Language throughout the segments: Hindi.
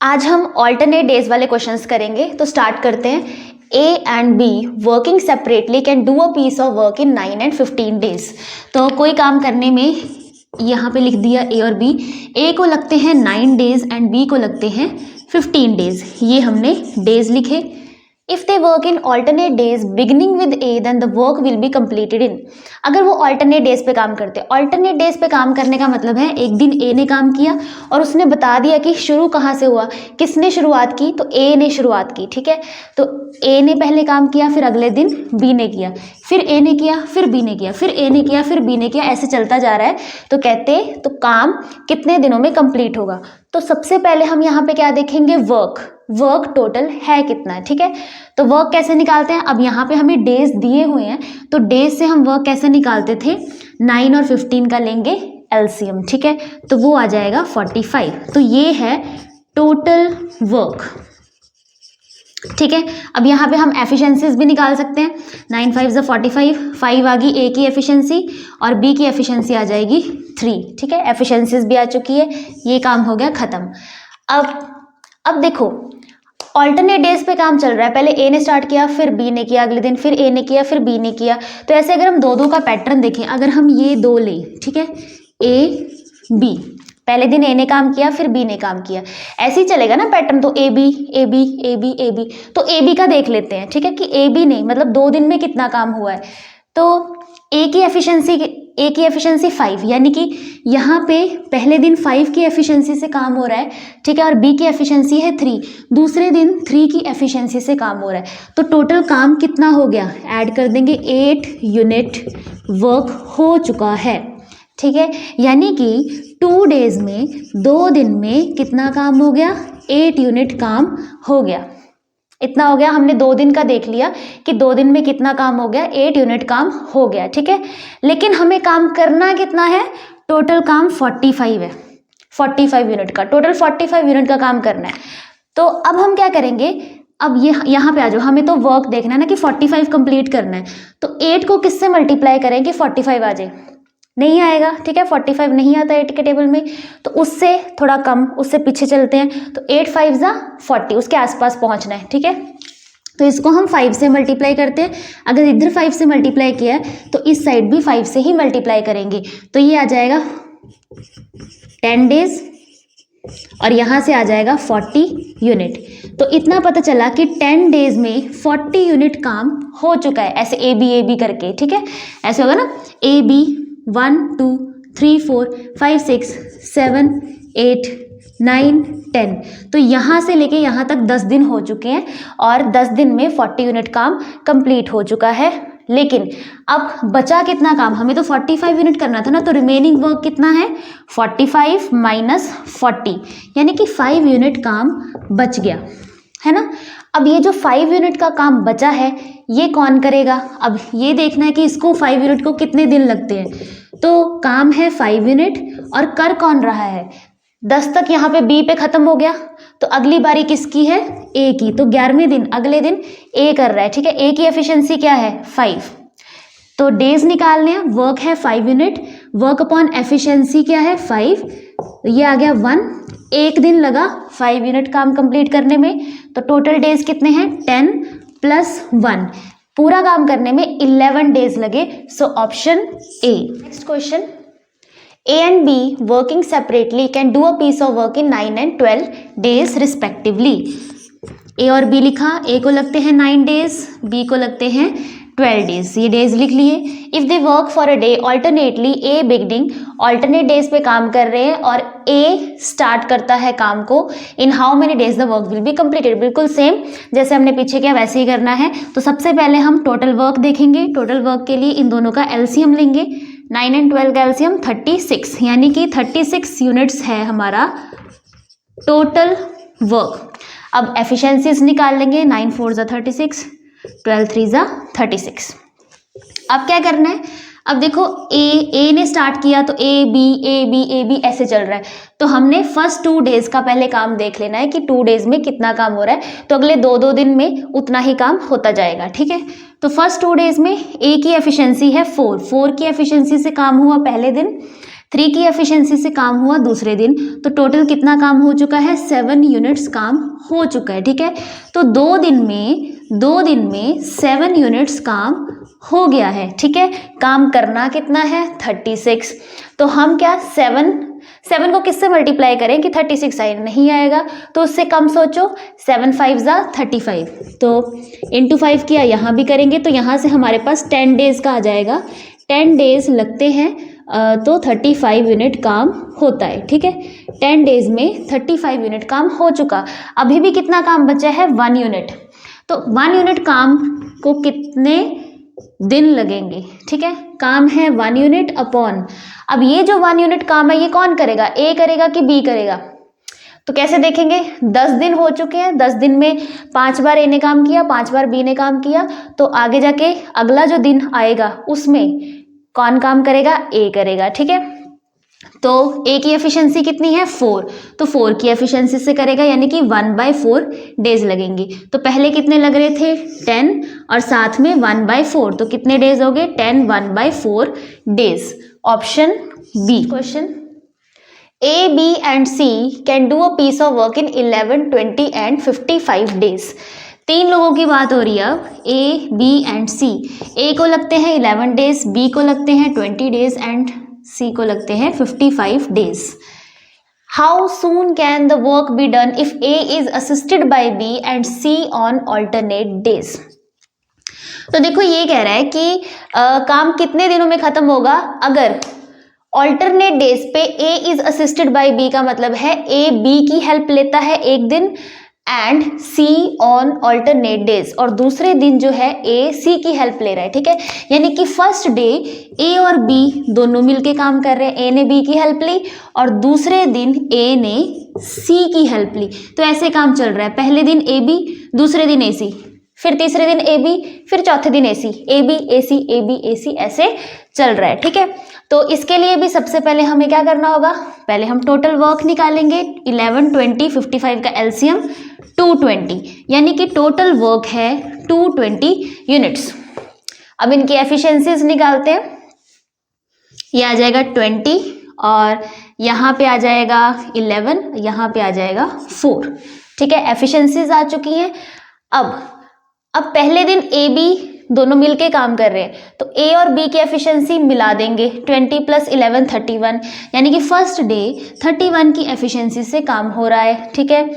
आज हम ऑल्टरनेट डेज वाले क्वेश्चंस करेंगे। तो स्टार्ट करते हैं। A and B working separately can do a piece of work in 9 and 15 days. तो कोई काम करने में यहाँ पे लिख दिया ए और बी। ए को लगते हैं 9 डेज एंड बी को लगते हैं 15 डेज। ये हमने डेज लिखे। If they work in alternate days beginning with A then the work will be completed in. अगर वो ऑल्टरनेट डेज पे काम करते हैं, ऑल्टरनेट डेज पे काम करने का मतलब है एक दिन ए ने काम किया और उसने बता दिया कि शुरू कहाँ से हुआ, किसने शुरुआत की, तो ए ने शुरुआत की। ठीक है, तो ए ने पहले काम किया, फिर अगले दिन बी ने किया, फिर ए ने किया, फिर बी ने किया, फिर ए ने किया, फिर बी ने किया, ऐसे चलता जा रहा है। तो कहते तो काम कितने दिनों में कंप्लीट होगा। तो सबसे पहले हम यहाँ पे क्या देखेंगे, वर्क टोटल है कितना। ठीक है, तो वर्क कैसे निकालते हैं। अब यहाँ पे हमें डेज दिए हुए हैं, तो डेज से हम वर्क कैसे निकालते थे, 9 और 15 का लेंगे एलसीएम। ठीक है, तो वो आ जाएगा 45। तो ये है टोटल वर्क। ठीक है, अब यहाँ पे हम एफिशिएंसीज भी निकाल सकते हैं। 9 5 45, 5 आ गई ए की एफिशिएंसी और बी की एफिशिएंसी आ जाएगी 3। ठीक है, एफिशिएंसीज भी आ चुकी है, ये काम हो गया खत्म। अब देखो ऑल्टरनेट डेज पे काम चल रहा है। पहले ए ने स्टार्ट किया, फिर बी ने किया, अगले दिन फिर ए ने किया, फिर बी ने किया। तो ऐसे अगर हम दो का पैटर्न देखें, अगर हम ये दो लें, ठीक है, ए बी, पहले दिन ए ने काम किया, फिर बी ने काम किया, ऐसे ही चलेगा ना पैटर्न। तो A B A B A B A B, तो ए बी का देख लेते हैं। ठीक है, कि ए बी ने मतलब 2 दिन में कितना काम हुआ है। तो ए की एफिशिएंसी 5, यानी कि यहाँ पे पहले दिन 5 की एफिशिएंसी से काम हो रहा है। ठीक है, और बी की एफिशिएंसी है 3, दूसरे दिन 3 की एफिशिएंसी से काम हो रहा है। तो टोटल काम कितना हो गया, ऐड कर देंगे, 8 यूनिट वर्क हो चुका है। ठीक है, यानी कि 2 डेज में, 2 दिन में कितना काम हो गया, 8 यूनिट काम हो गया। इतना हो गया। हमने 2 दिन का देख लिया कि 2 दिन में कितना काम हो गया, 8 यूनिट काम हो गया। ठीक है, लेकिन हमें काम करना कितना है, टोटल काम 45 है। 45 यूनिट का टोटल 45 यूनिट का काम करना है। तो अब हम क्या करेंगे, अब ये यहाँ पे आ जाओ, हमें तो वर्क देखना है ना कि 45 कंप्लीट करना है। तो 8 को किससे मल्टीप्लाई करें कि 45 आ जाए, नहीं आएगा। ठीक है, 45 नहीं आता 8 के टेबल में, तो उससे थोड़ा कम, उससे पीछे चलते हैं। तो 8 5 40, उसके आसपास पहुंचना है। ठीक है, तो इसको हम 5 से मल्टीप्लाई करते हैं। अगर इधर 5 से मल्टीप्लाई किया है तो इस साइड भी 5 से ही मल्टीप्लाई करेंगे। तो ये आ जाएगा 10 डेज और यहाँ से आ जाएगा 40 यूनिट। तो इतना पता चला कि 10 डेज में 40 यूनिट काम हो चुका है। ऐसे ए बी करके, ठीक है, ऐसे होगा ना, ए बी 1 2 3 4 5 6 7 8 9 10। तो यहाँ से लेके यहाँ तक 10 दिन हो चुके हैं और 10 दिन में 40 यूनिट काम कंप्लीट हो चुका है। लेकिन अब बचा कितना काम, हमें तो 45 यूनिट करना था ना, तो रिमेनिंग वर्क कितना है, 45 माइनस 40, यानी कि 5 यूनिट काम बच गया है ना। अब ये जो 5 यूनिट का काम बचा है ये कौन करेगा। अब ये देखना है कि इसको 5 यूनिट को कितने दिन लगते हैं। तो काम है 5 यूनिट और कर कौन रहा है, 10 तक यहाँ पे बी पे खत्म हो गया। तो अगली बारी किसकी है, ए की। तो 11वें दिन अगले दिन ए कर रहा है। ठीक है, ए की एफिशिएंसी क्या है, 5। तो डेज निकालने हैं, वर्क है 5 यूनिट, वर्क अपॉन एफिशिएंसी क्या है 5, ये आ गया 1। एक दिन लगा 5 यूनिट काम कंप्लीट करने में। तो टोटल डेज कितने हैं, 10 + 1, पूरा काम करने में 11 डेज लगे। So option A. Next question, A and B working separately can do a piece of work in 9 and 12 days respectively. A और बी लिखा, ए को लगते हैं 9 डेज, बी को लगते हैं 12 डेज। ये डेज लिख लिए। If they work for a day alternately, A beginning alternate days पे काम कर रहे हैं और ए स्टार्ट करता है काम को, इन how many days the work will be completed. बिल्कुल सेम जैसे हमने पीछे किया वैसे ही करना है। तो सबसे पहले हम टोटल वर्क देखेंगे। टोटल वर्क के लिए इन दोनों का एलसीएम लेंगे। 9 and 12 का एलसीएम 36, यानी कि 36 यूनिट्स है हमारा टोटल वर्क। अब एफिशिएंसीज निकाल लेंगे, 9 4 36, 12 3 36। अब क्या करना है, अब देखो ए ने स्टार्ट किया तो ए बी ऐसे चल रहा है। तो हमने फर्स्ट 2 डेज का पहले काम देख लेना है कि 2 डेज में कितना काम हो रहा है। तो अगले 2 दिन में उतना ही काम होता जाएगा। ठीक है, तो फर्स्ट 2 डेज में ए की एफिशिएंसी है 4 की एफिशिएंसी से काम हुआ पहले दिन। 3 की एफिशिएंसी से काम हुआ दूसरे दिन, तो टोटल कितना काम हो चुका है, 7 यूनिट्स काम हो चुका है, ठीक है। तो 2 दिन में 7 यूनिट्स काम हो गया है, ठीक है। काम करना कितना है, 36। तो हम क्या 7 को किससे मल्टीप्लाई करें कि 36 आए, नहीं आएगा, तो उससे कम सोचो, 7 5 जा 35, तो इंटू 5 किया, यहाँ भी करेंगे तो यहाँ से हमारे पास 10 डेज का आ जाएगा, 10 डेज लगते हैं, तो 35 यूनिट काम होता है, ठीक है। 10 डेज में 35 यूनिट काम हो चुका। अभी भी कितना काम बचा है, 1 यूनिट। तो 1 यूनिट काम को कितने दिन लगेंगे, ठीक है। काम है 1 यूनिट अपॉन, अब ये जो 1 यूनिट काम है ये कौन करेगा, ए करेगा कि बी करेगा, तो कैसे देखेंगे, 10 दिन हो चुके हैं, 10 दिन में 5 बार ए ने काम किया, 5 बार बी ने काम किया, तो आगे जाके अगला जो दिन आएगा उसमें कौन काम करेगा, ए करेगा, ठीक है। तो ए की एफिशिएंसी कितनी है, 4, तो 4 की एफिशिएंसी से करेगा, यानी कि 1/4 डेज लगेंगे। तो पहले कितने लग रहे थे, 10, और साथ में 1/4, तो कितने डेज हो गए, 10 1/4 days. Option B question, A, B and C can do a piece of work in 11, 20 and 55 days. 3 लोगों की बात हो रही है अब, A, B and C. A को लगते हैं 11 डेज, B को लगते हैं 20 डेज एंड C को लगते हैं 55 days. How soon can the work be done if A is assisted by B and C on alternate days? तो देखो ये कह रहा है कि काम कितने दिनों में खत्म होगा अगर ऑल्टरनेट डेज पे A is assisted by B का मतलब है A B की हेल्प लेता है एक दिन and C on alternate days, और दूसरे दिन जो है A C की हेल्प ले रहा है, ठीक है। यानी कि फर्स्ट डे A और B दोनों मिलके काम कर रहे हैं, A ने B की हेल्प ली और दूसरे दिन A ने C की हेल्प ली, तो ऐसे काम चल रहा है। पहले दिन A B, दूसरे दिन A C, फिर तीसरे दिन ए बी, फिर चौथे दिन ए सी, A B A C, A B ए सी, ऐसे चल रहा है, ठीक है। तो इसके लिए भी सबसे पहले हमें क्या करना होगा, पहले हम टोटल वर्क निकालेंगे, 11, 20, 55 का एलसीएम 220, यानी कि टोटल वर्क है 220 यूनिट्स। अब इनकी एफिशिएंसीज निकालते हैं, ये आ जाएगा 20 और यहाँ पे आ जाएगा 11, यहाँ पे आ जाएगा 4, ठीक है। एफिशिएंसीज आ चुकी हैं। अब पहले दिन ए बी दोनों मिलके काम कर रहे हैं, तो ए और बी की एफिशिएंसी मिला देंगे, 20 + 11 31, यानी कि फर्स्ट डे 31 की एफिशिएंसी से काम हो रहा है, ठीक है।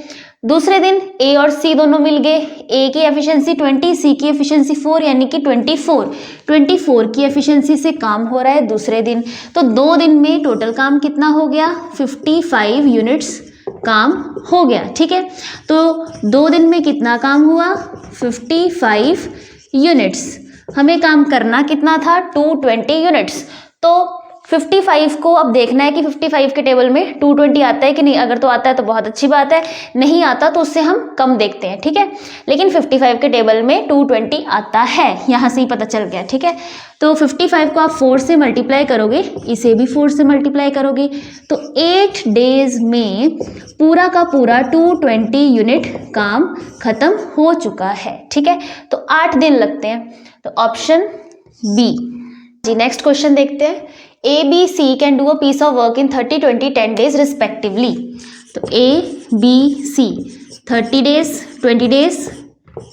दूसरे दिन ए और सी दोनों मिल गए, ए की एफिशिएंसी 20, सी की एफिशिएंसी 4, यानी कि 24 की एफिशिएंसी से काम हो रहा है दूसरे दिन। तो 2 दिन में टोटल काम कितना हो गया, 55 यूनिट्स काम हो गया, ठीक है। तो 2 दिन में कितना काम हुआ, 55 यूनिट्स। हमें काम करना कितना था, 220 यूनिट्स। तो 55 को अब देखना है कि 55 के टेबल में 220 आता है कि नहीं। अगर तो आता है तो बहुत अच्छी बात है, नहीं आता तो उससे हम कम देखते हैं, ठीक है। लेकिन 55 के टेबल में 220 आता है, यहाँ से ही पता चल गया, ठीक है। तो 55 को आप 4 से मल्टीप्लाई करोगे, इसे भी 4 से मल्टीप्लाई करोगे, तो 8 डेज में पूरा का पूरा 220 यूनिट काम खत्म हो चुका है, ठीक है। तो 8 दिन लगते हैं, तो ऑप्शन बी जी। नेक्स्ट क्वेश्चन देखते हैं, A, B, C can do a piece of work in 30, 20, 10 days respectively. तो A, B, C 30 days, 20 days,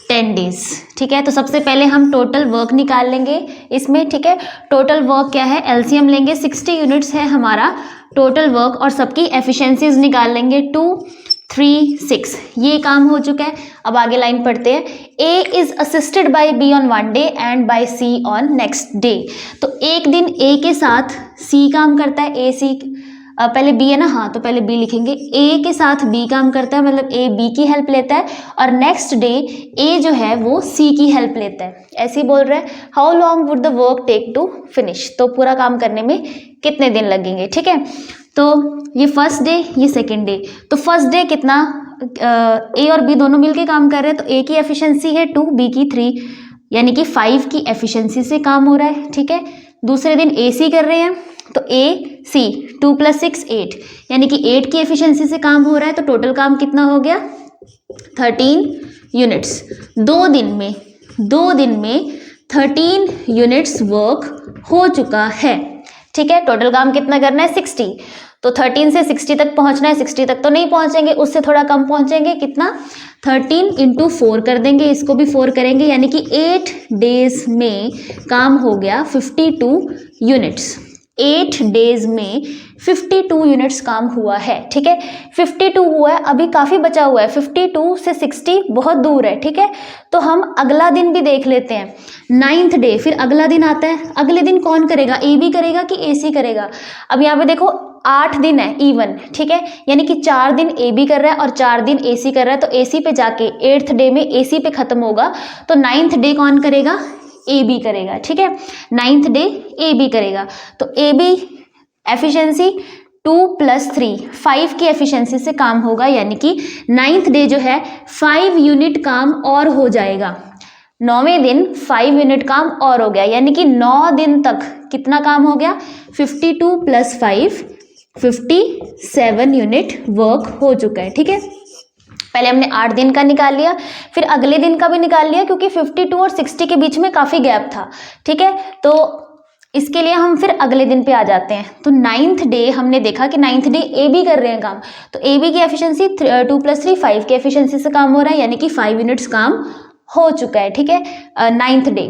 10 days, ठीक है। तो सबसे पहले हम टोटल वर्क निकाल लेंगे इसमें, ठीक है। टोटल वर्क क्या है, एलसीएम लेंगे, 60 यूनिट्स है हमारा टोटल वर्क और सबकी एफिशिएंसीज निकाल लेंगे, 2, 3, 6, ये काम हो चुका है। अब आगे लाइन पढ़ते हैं, A is assisted by B on 1 day and by C on next day. तो एक दिन A के साथ C काम करता है, A C पहले B है ना, हाँ, तो पहले B लिखेंगे। A के साथ B काम करता है, मतलब A B की हेल्प लेता है, और नेक्स्ट डे A जो है वो C की हेल्प लेता है। ऐसे ही बोल रहा है, how long would the work take to finish, तो पूरा काम करने में कितने दिन लगेंगे, ठीक है। तो ये फर्स्ट डे, ये सेकेंड डे। तो फर्स्ट डे कितना, ए और बी दोनों मिलके काम कर रहे हैं, तो ए की एफिशिएंसी है 2, बी की 3, यानी कि 5 की एफिशिएंसी से काम हो रहा है, ठीक है। दूसरे दिन ए सी कर रहे हैं, तो ए सी 2 + 6 8, यानी कि 8 की एफिशिएंसी से काम हो रहा है। तो टोटल काम कितना हो गया, 13 यूनिट्स। 2 दिन में 13 यूनिट्स वर्क हो चुका है, ठीक है, टोटल काम कितना करना है 60, तो 13 से 60 तक पहुंचना है, 60 तक तो नहीं पहुंचेंगे, उससे थोड़ा कम पहुंचेंगे, कितना 13 × 4 कर देंगे, इसको भी 4 करेंगे, यानी कि 8 डेज में काम हो गया 52 यूनिट्स। 8 डेज में 52 यूनिट्स काम हुआ है, ठीक है, 52 हुआ है, अभी काफ़ी बचा हुआ है, 52 से 60 बहुत दूर है, ठीक है। तो हम अगला दिन भी देख लेते हैं, 9th डे, फिर अगला दिन आता है, अगले दिन कौन करेगा, ए बी करेगा कि ए सी करेगा। अब यहाँ पे देखो 8 दिन है इवन, ठीक है, यानी कि 4 दिन ए बी कर रहा है और 4 दिन ए सी कर रहा है, तो ए सी पे जाके 8th डे में ए सी पे खत्म होगा, तो 9th डे कौन करेगा, ए बी करेगा, ठीक है, 9th डे ए बी करेगा। तो ए बी एफिशिएंसी 2 + 3 5 की एफिशिएंसी से काम होगा, यानी कि 9th डे जो है 5 यूनिट काम और हो जाएगा, 9वें दिन 5 यूनिट काम और हो गया, यानी कि 9 दिन तक कितना काम हो गया, 52 + 5 57 यूनिट वर्क हो चुका है, ठीक है। पहले हमने 8 दिन का निकाल लिया, फिर अगले दिन का भी निकाल लिया, क्योंकि 52 और 60 के बीच में काफ़ी गैप था, ठीक है। तो इसके लिए हम फिर अगले दिन पे आ जाते हैं। तो 9th डे हमने देखा कि 9th डे ए बी कर रहे हैं काम, तो ए बी की एफिशिएंसी 2 + 3 5 की एफिशिएंसी से काम हो रहा है, यानी कि 5 यूनिट्स काम हो चुका है, ठीक है, 9th डे।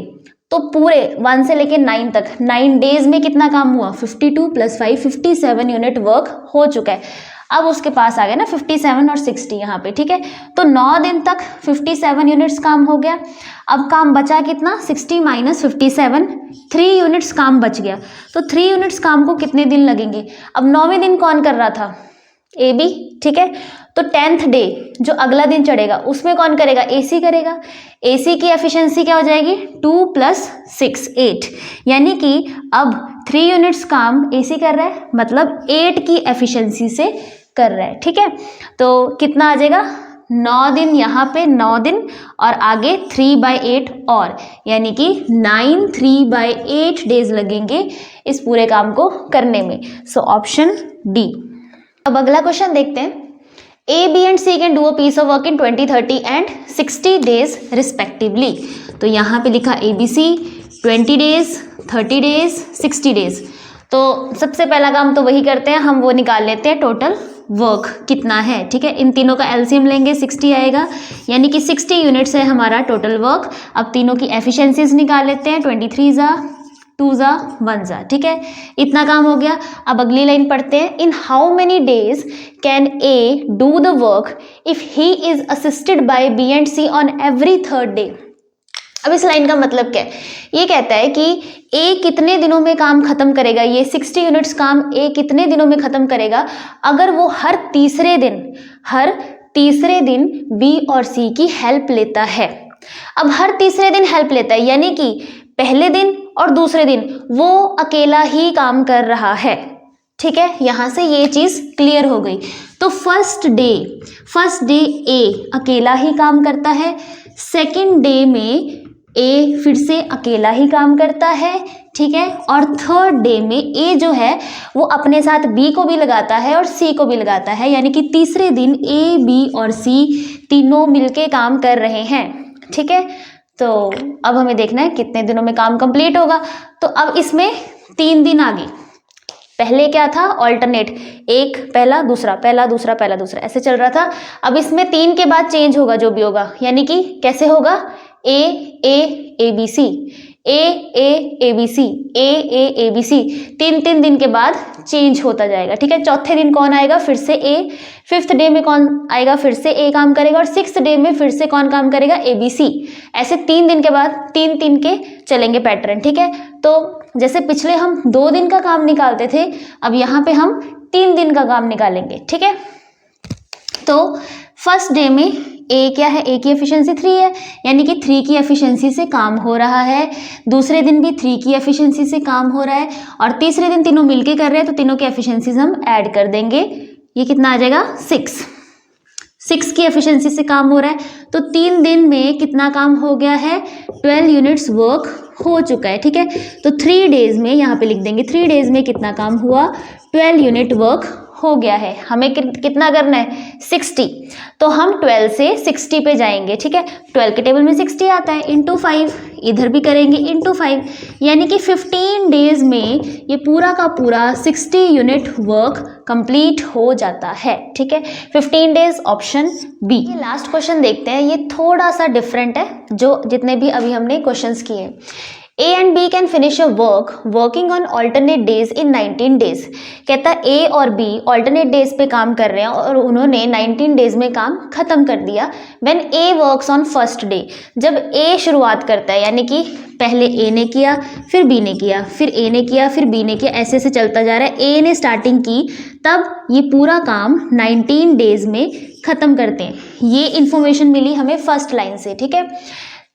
तो पूरे 1 से लेके 9 तक 9 डेज में कितना काम हुआ, 52 + 5 57 यूनिट वर्क हो चुका है। अब उसके पास आ गया ना 57 और 60 यहाँ पे, ठीक है। तो 9 दिन तक 57 यूनिट्स काम हो गया। अब काम बचा कितना, 60 - 57, 3 यूनिट्स काम बच गया। तो 3 यूनिट्स काम को कितने दिन लगेंगे। अब 9वें दिन कौन कर रहा था, ए बी, ठीक है। तो 10th डे जो अगला दिन चढ़ेगा उसमें कौन करेगा, ए सी करेगा। ए सी की एफिशिएंसी क्या हो जाएगी, 2 + 6 8, यानी कि अब 3 यूनिट्स काम ए सी कर रहा है, मतलब 8 की एफिशिएंसी से कर रहा है, ठीक है। तो कितना आ जाएगा, 9 दिन यहाँ पे 9 दिन और आगे 3/8 और, यानी कि 9 3/8 डेज लगेंगे इस पूरे काम को करने में। So option D. अब अगला क्वेश्चन देखते हैं, A B and C can do a piece of work in 20 30 and 60 days respectively. तो यहाँ पे लिखा A B C 20 days 30 days 60 days. तो सबसे पहला काम तो वही करते हैं, हम वो निकाल लेते हैं टोटल वर्क कितना है, ठीक है। इन तीनों का एलसीएम लेंगे, 60 आएगा, यानी कि 60 यूनिट्स है हमारा टोटल वर्क। अब तीनों की एफिशिएंसीज निकाल लेते हैं, 23 ज़ा 2 ज़ा 1 ज़ा, ठीक है, इतना काम हो गया। अब अगली लाइन पढ़ते हैं, in how many days can A do the work if he is assisted by B and C on every 3rd day. अब इस लाइन का मतलब क्या है, ये कहता है कि ए कितने दिनों में काम खत्म करेगा, ये 60 यूनिट्स काम ए कितने दिनों में खत्म करेगा अगर वो हर तीसरे दिन बी और सी की हेल्प लेता है। अब हर तीसरे दिन हेल्प लेता है, यानी कि पहले दिन और दूसरे दिन वो अकेला ही काम कर रहा है, ठीक है। यहां से ये चीज क्लियर हो गई। तो फर्स्ट डे ए अकेला ही काम करता है, सेकंड डे में ए फिर से अकेला ही काम करता है, ठीक है, और 3rd डे में ए जो है वो अपने साथ बी को भी लगाता है और सी को भी लगाता है, यानी कि तीसरे दिन ए बी और सी तीनों मिलके काम कर रहे हैं, ठीक है। तो अब हमें देखना है कितने दिनों में काम कंप्लीट होगा। तो अब इसमें 3 दिन आ गए, पहले क्या था ऑल्टरनेट, एक पहला दूसरा पहला दूसरा पहला दूसरा ऐसे चल रहा था। अब इसमें 3 के बाद चेंज होगा जो भी होगा, यानी कि कैसे होगा, A B C A B C A B C, 3 दिन के बाद चेंज होता जाएगा, ठीक है। चौथे दिन कौन आएगा, फिर से ए, 5th डे में कौन आएगा, फिर से ए काम करेगा, और 6th डे में फिर से कौन काम करेगा, ए बी सी। ऐसे 3 दिन के बाद 3 के चलेंगे पैटर्न, ठीक है। तो जैसे पिछले हम 2 दिन का काम निकालते थे, अब यहाँ पे हम 3 दिन का काम निकालेंगे, ठीक है। तो फर्स्ट डे में ए क्या है, ए की एफिशिएंसी 3 है, यानी कि 3 की एफिशिएंसी से काम हो रहा है। दूसरे दिन भी 3 की एफिशिएंसी से काम हो रहा है, और तीसरे दिन तीनों मिलके कर रहे हैं, तो तीनों की एफिशिएंसीज हम ऐड कर देंगे। ये कितना आ जाएगा, 6 की एफिशिएंसी से काम हो रहा है। तो 3 दिन में कितना काम हो गया है, 12 यूनिट्स वर्क हो चुका है, ठीक है। तो 3 डेज में यहाँ पे लिख देंगे, 3 डेज में कितना काम हुआ, 12 यूनिट वर्क हो गया है, हमें कितना करना है 60, तो हम 12 से 60 पे जाएंगे, ठीक है। 12 के टेबल में 60 आता है, इंटू 5, इधर भी करेंगे इंटू 5, यानी कि 15 डेज में ये पूरा का पूरा 60 यूनिट वर्क कंप्लीट हो जाता है, ठीक है। 15 डेज, ऑप्शन बी। ये लास्ट क्वेश्चन देखते हैं, ये थोड़ा सा डिफरेंट है जो जितने भी अभी हमने क्वेश्चंस किए हैं। A and B can finish a work working on alternate days in 19 days। कहता है A और B alternate days पे काम कर रहे हैं और उन्होंने 19 डेज में काम खत्म कर दिया। When A works on first day, जब A शुरुआत करता है, यानी कि पहले A ने किया, फिर B ने किया, फिर A ने किया, फिर B ने किया, ऐसे ऐसे चलता जा रहा है। A ने स्टार्टिंग की, तब ये पूरा काम 19 डेज में खत्म करते हैं। ये इंफॉर्मेशन मिली हमें फर्स्ट लाइन से, ठीक है।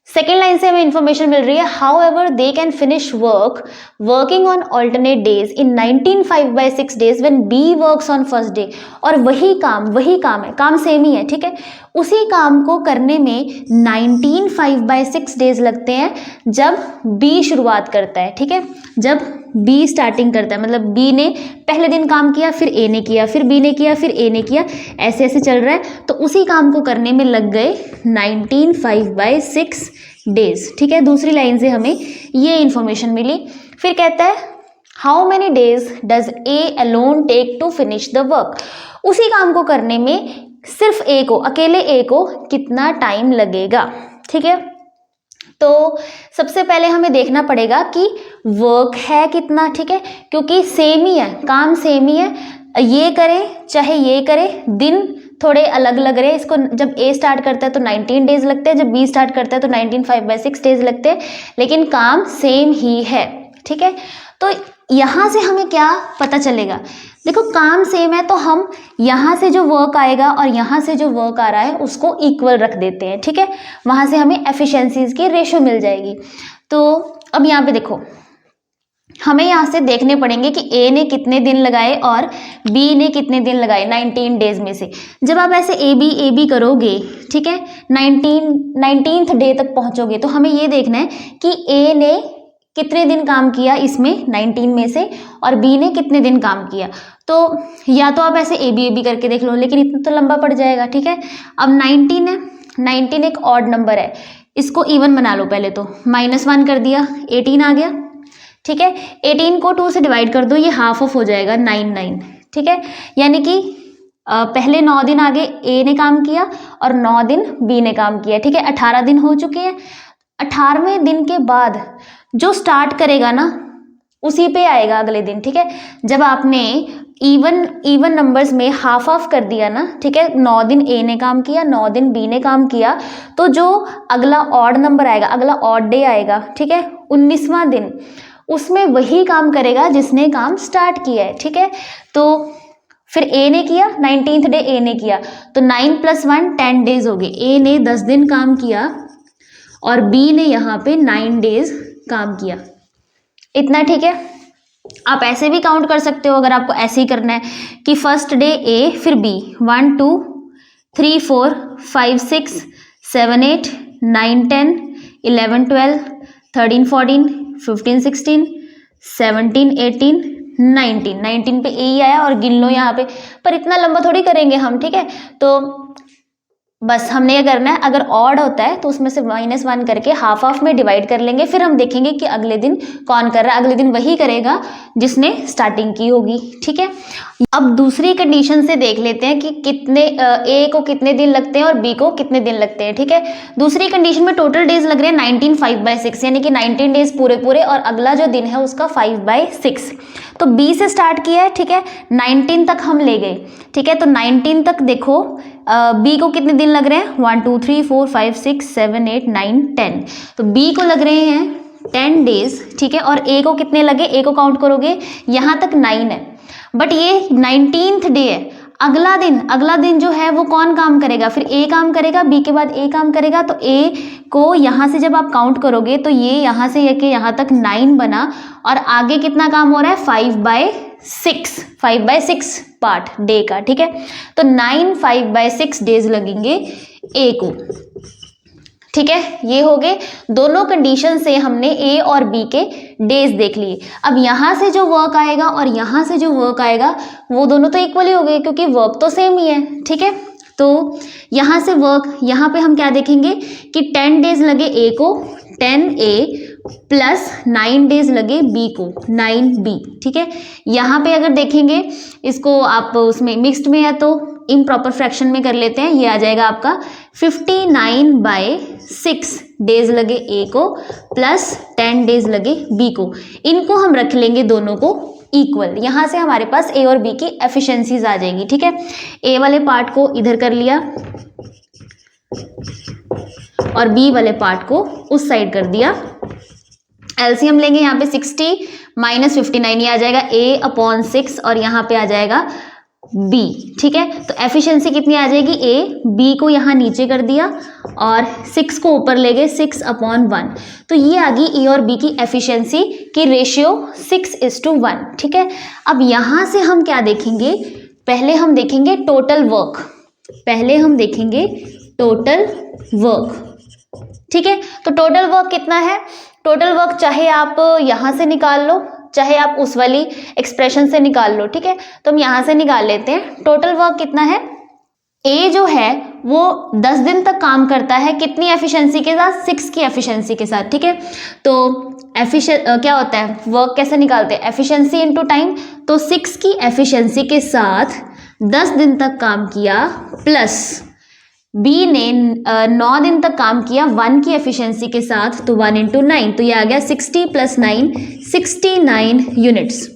सेकेंड लाइन से हमें इंफॉर्मेशन मिल रही है, however they can finish work working on alternate days in 19 5/6 days when B works on first day. और वही काम है, काम सेम ही है, ठीक है। उसी काम को करने में 19 5/6 डेज लगते हैं जब बी शुरुआत करता है, ठीक है। जब बी स्टार्टिंग करता है, मतलब बी ने पहले दिन काम किया, फिर ए ने किया, फिर बी ने किया, फिर ए ने किया, ऐसे ऐसे चल रहा है, तो उसी काम को करने में लग गए 19 5/6 डेज, ठीक है। दूसरी लाइन से हमें ये इंफॉर्मेशन मिली। फिर कहता है how many days does A alone take to finish the work. उसी काम को करने में सिर्फ ए को, अकेले ए को कितना टाइम लगेगा, ठीक है। तो सबसे पहले हमें देखना पड़ेगा कि वर्क है कितना, ठीक है, क्योंकि सेम ही है, काम सेम ही है, ये करे चाहे ये करे, दिन थोड़े अलग लग रहे हैं। इसको जब ए स्टार्ट करता है तो 19 डेज लगते हैं, जब बी स्टार्ट करता है तो 19 5/6 डेज लगते हैं, लेकिन काम सेम ही है, ठीक है। तो यहाँ से हमें क्या पता चलेगा, देखो काम सेम है तो हम यहाँ से जो वर्क आएगा और यहाँ से जो वर्क आ रहा है उसको इक्वल रख देते हैं, ठीक है। वहाँ से हमें एफिशिएंसीज की रेशो मिल जाएगी। तो अब यहाँ पे देखो, हमें यहाँ से देखने पड़ेंगे कि ए ने कितने दिन लगाए और बी ने कितने दिन लगाए 19 डेज में से। जब आप ऐसे ए बी करोगे, ठीक है, 19th डे तक पहुँचोगे, तो हमें ये देखना है कि ए ने कितने दिन काम किया इसमें 19 में से और बी ने कितने दिन काम किया। तो या तो आप ऐसे ए बी करके देख लो, लेकिन इतना तो लंबा पड़ जाएगा, ठीक है। अब 19 है, 19 एक ऑड नंबर है, इसको इवन बना लो पहले तो, -1 कर दिया, 18 आ गया, ठीक है। 18 को 2 से डिवाइड कर दो, ये हाफ ऑफ हो जाएगा 9, ठीक है। यानी कि पहले 9 दिन आगे ए ने काम किया और 9 दिन बी ने काम किया, ठीक है। 18 दिन हो चुके हैं। 18वें दिन के बाद जो स्टार्ट करेगा ना उसी पे आएगा अगले दिन, ठीक है। जब आपने इवन नंबर्स में हाफ ऑफ कर दिया ना, ठीक है, 9 दिन ए ने काम किया, 9 दिन बी ने काम किया, तो जो अगला ऑड नंबर आएगा, अगला ऑड डे आएगा, ठीक है, 19वां दिन, उसमें वही काम करेगा जिसने काम स्टार्ट किया है, ठीक है। तो फिर ए ने किया, 19th डे ए ने किया, तो 9 + 1 10 डेज हो गए। ए ने 10 दिन काम किया और बी ने यहाँ पे 9 डेज काम किया, इतना, ठीक है। आप ऐसे भी काउंट कर सकते हो, अगर आपको ऐसे ही करना है कि फर्स्ट डे ए फिर बी, 1 2 3 4 5 6 7 8 9 10 11 12 13 14 15 16 17 18 19 पे ए ही आया और गिन लो यहाँ पे, पर इतना लंबा थोड़ी करेंगे हम, ठीक है। तो बस हमने ये करना है, अगर ऑड होता है तो उसमें से -1 करके हाफ ऑफ में डिवाइड कर लेंगे, फिर हम देखेंगे कि अगले दिन कौन कर रहा है। अगले दिन वही करेगा जिसने स्टार्टिंग की होगी, ठीक है। अब दूसरी कंडीशन से देख लेते हैं कि कितने ए को कितने दिन लगते हैं और बी को कितने दिन लगते हैं, ठीक है। दूसरी कंडीशन में टोटल डेज लग रहे हैं 19 5/6, यानी कि 19 डेज पूरे और अगला जो दिन है उसका 5/6। तो बी से स्टार्ट किया है, ठीक है, 19 तक हम ले गए, ठीक है। तो 19 तक देखो बी को कितने दिन लग रहे हैं, 1 2 3 4 5 6 7 8 9 10, तो बी को लग रहे हैं 10 डेज, ठीक है। और ए को कितने लगे, ए को काउंट करोगे यहाँ तक 9 है, बट ये 19th डे है। अगला दिन जो है वो कौन काम करेगा, फिर ए काम करेगा, बी के बाद ए काम करेगा, तो ए को यहाँ से जब आप काउंट करोगे तो ये यहाँ से लेके यहाँ तक 9 बना और आगे कितना काम हो रहा है 5/6 पार्ट डे का, ठीक है। तो 9 5/6 डेज लगेंगे ए को, ठीक है, ये हो गए दोनों कंडीशन से हमने ए और बी के डेज देख लिए। अब यहाँ से जो वर्क आएगा और यहाँ से जो वर्क आएगा वो दोनों तो इक्वल ही हो गए क्योंकि वर्क तो सेम ही है। ठीक है, तो यहाँ से वर्क, यहाँ पे हम क्या देखेंगे कि 10 डेज लगे ए को 10A प्लस 9 डेज लगे बी को 9B। ठीक है, यहाँ पे अगर देखेंगे इसको आप उसमें मिक्स्ड में है तो इम्प्रॉपर फ्रैक्शन में कर लेते हैं, ये आ जाएगा आपका 59/6 डेज लगे ए को प्लस 10 डेज लगे बी को। इनको हम रख लेंगे दोनों को इक्वल, यहाँ से हमारे पास ए और बी की एफिशिएंसीज आ जाएंगी। ठीक है, ए वाले पार्ट को इधर कर लिया और बी वाले पार्ट को उस साइड कर दिया। एलसीएम लेंगे यहाँ पे 60 माइनस 59, ये आ जाएगा A/6 और यहाँ पे आ जाएगा B। ठीक है, तो एफिशिएंसी कितनी आ जाएगी, ए, बी को यहाँ नीचे कर दिया और 6 को ऊपर ले गए 6/1। तो ये आ गई ए और बी की एफिशिएंसी की रेशियो 6:1। ठीक है, अब यहाँ से हम क्या देखेंगे, पहले हम देखेंगे टोटल वर्क, पहले हम देखेंगे टोटल वर्क। ठीक है, तो टोटल वर्क कितना है, टोटल वर्क चाहे आप यहाँ से निकाल लो चाहे आप उस वाली एक्सप्रेशन से निकाल लो। ठीक है, तो हम यहाँ से निकाल लेते हैं। टोटल वर्क कितना है, ए जो है वो 10 दिन तक काम करता है, कितनी एफिशिएंसी के साथ, 6 की एफिशिएंसी के साथ। ठीक है, तो क्या होता है, वर्क कैसे निकालते हैं, एफिशिएंसी इनटू टाइम। तो 6 की एफिशिएंसी के साथ 10 दिन तक काम किया प्लस बी ने 9 दिन तक काम किया 1 की एफिशिएंसी के साथ, तो 1 × 9, तो ये आ गया 60 + 9 69 यूनिट्स।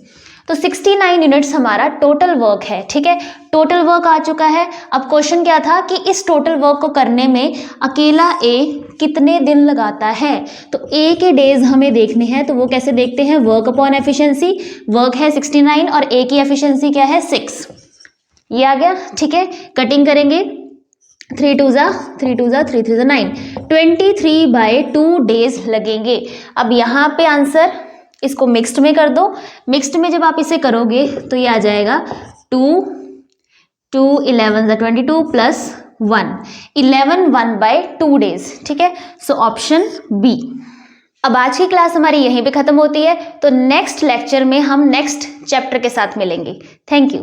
तो 69 यूनिट्स हमारा टोटल वर्क है। ठीक है, टोटल वर्क आ चुका है। अब क्वेश्चन क्या था कि इस टोटल वर्क को करने में अकेला ए कितने दिन लगाता है, तो ए के डेज हमें देखने हैं। तो वो कैसे देखते हैं, वर्क अपॉन एफिशिएंसी, वर्क है 69 और ए की एफिशिएंसी क्या है 6, ये आ गया। ठीक है, कटिंग करेंगे 3 2 जा 3 2 जा 3 3 जा 9, 23/2 डेज लगेंगे। अब यहाँ पे आंसर इसको मिक्स्ड में कर दो, मिक्स्ड में जब आप इसे करोगे तो ये आ जाएगा 2 2 11 22 प्लस 1 11 1/2 डेज। ठीक है, सो ऑप्शन बी। अब आज की क्लास हमारी यहीं पे खत्म होती है, तो नेक्स्ट लेक्चर में हम नेक्स्ट चैप्टर के साथ मिलेंगे। Thank you.